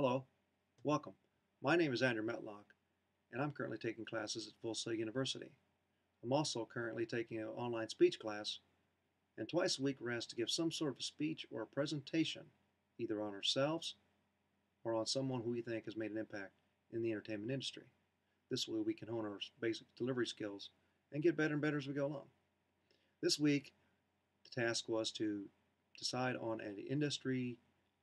Hello, welcome. My name is Andrew Metlock, and I'm currently taking classes at Full Sail University. I'm also currently taking an online speech class, and twice a week we're asked to give some sort of a speech or a presentation, either on ourselves or on someone who we think has made an impact in the entertainment industry. This way we can hone our basic delivery skills and get better and better as we go along. This week, the task was to decide on an industry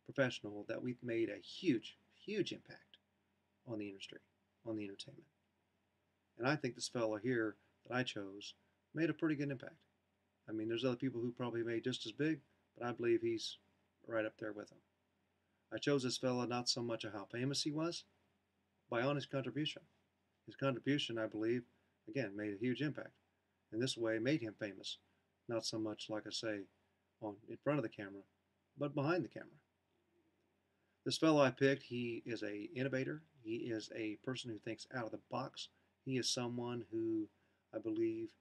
professional that we've made a huge impact on the industry, on the entertainment. And I think this fellow here that I chose made a pretty good impact. I mean, there's other people who probably made just as big, but I believe he's right up there with them. I chose this fellow not so much of how famous he was, by on his contribution. His contribution, I believe, again, made a huge impact. In this way, made him famous, not so much, like I say, in front of the camera, but behind the camera. This fellow I picked, he is an innovator. He is a person who thinks out of the box. He is someone who, I believe,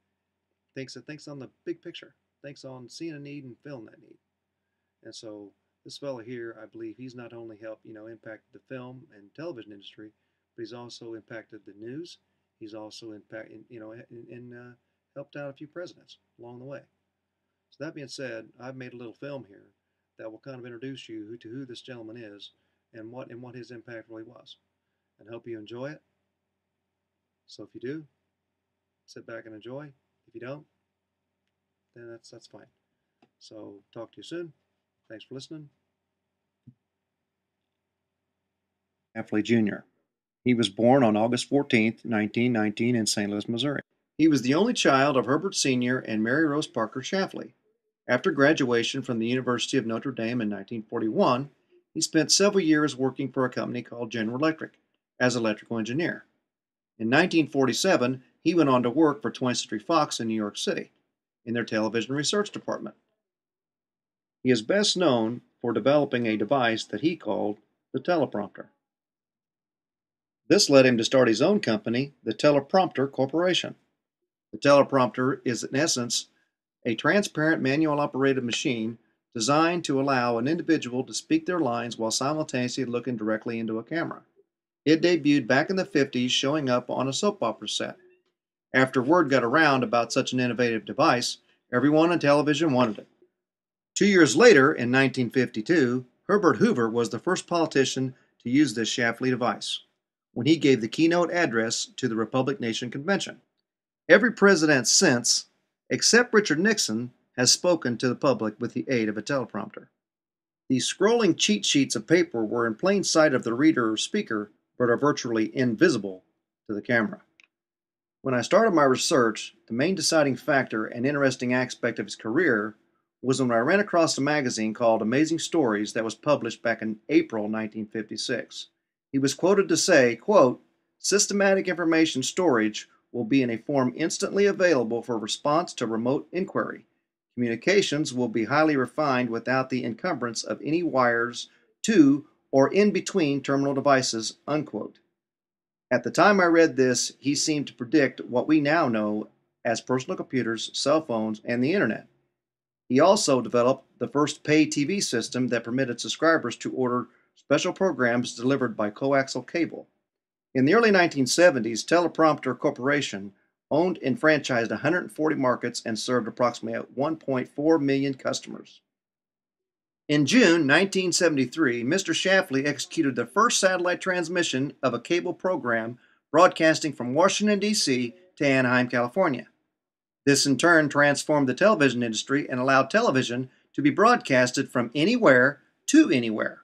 thinks on the big picture, thinks on seeing a need and filling that need. And so this fellow here, I believe he's not only helped, impact the film and television industry, but he's also impacted the news. He's also helped out a few presidents along the way. So that being said, I've made a little film here that will kind of introduce you to who this gentleman is and what his impact really was. And hope you enjoy it. So if you do, sit back and enjoy. If you don't, then that's fine. So talk to you soon. Thanks for listening. Schlafly Jr. He was born on August 14th, 1919 in St. Louis, Missouri. He was the only child of Herbert Sr. and Mary Rose Parker Schlafly. After graduation from the University of Notre Dame in 1941, he spent several years working for a company called General Electric as an electrical engineer. In 1947, he went on to work for 20th Century Fox in New York City in their television research department. He is best known for developing a device that he called the teleprompter. This led him to start his own company, the Teleprompter Corporation. The teleprompter is, in essence, a transparent manual-operated machine designed to allow an individual to speak their lines while simultaneously looking directly into a camera. It debuted back in the 50s, showing up on a soap opera set. After word got around about such an innovative device, everyone on television wanted it. 2 years later, in 1952, Herbert Hoover was the first politician to use this Schlafly device when he gave the keynote address to the Republic Nation Convention. Every president since, except Richard Nixon, has spoken to the public with the aid of a teleprompter. These scrolling cheat sheets of paper were in plain sight of the reader or speaker, but are virtually invisible to the camera. When I started my research, the main deciding factor and interesting aspect of his career was when I ran across a magazine called Amazing Stories that was published back in April 1956. He was quoted to say, quote, "Systematic information storage will be in a form instantly available for response to remote inquiry. Communications will be highly refined without the encumbrance of any wires to or in between terminal devices," unquote. At the time I read this, he seemed to predict what we now know as personal computers, cell phones, and the internet. He also developed the first pay TV system that permitted subscribers to order special programs delivered by coaxial cable. In the early 1970s, Teleprompter Corporation owned and franchised 140 markets and served approximately 1.4 million customers. In June 1973, Mr. Schlafly executed the first satellite transmission of a cable program broadcasting from Washington, D.C. to Anaheim, California. This in turn transformed the television industry and allowed television to be broadcasted from anywhere to anywhere.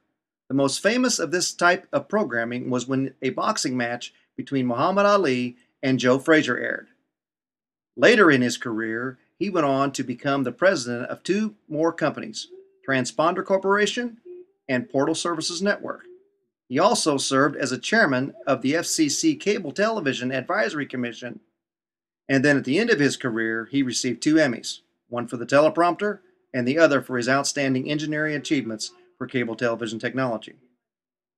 The most famous of this type of programming was when a boxing match between Muhammad Ali and Joe Frazier aired. Later in his career, he went on to become the president of two more companies, Transponder Corporation and Portal Services Network. He also served as a chairman of the FCC Cable Television Advisory Commission. And then at the end of his career, he received 2 Emmys, one for the teleprompter and the other for his outstanding engineering achievements for cable television technology.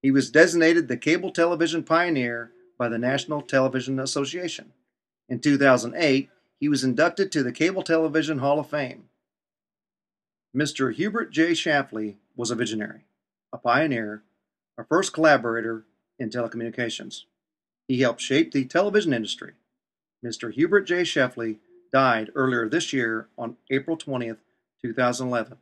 He was designated the Cable Television Pioneer by the National Television Association. In 2008, he was inducted to the Cable Television Hall of Fame. Mr. Hubert J. Schlafly was a visionary, a pioneer, our first collaborator in telecommunications. He helped shape the television industry. Mr. Hubert J. Sheffley died earlier this year on April 20th, 2011.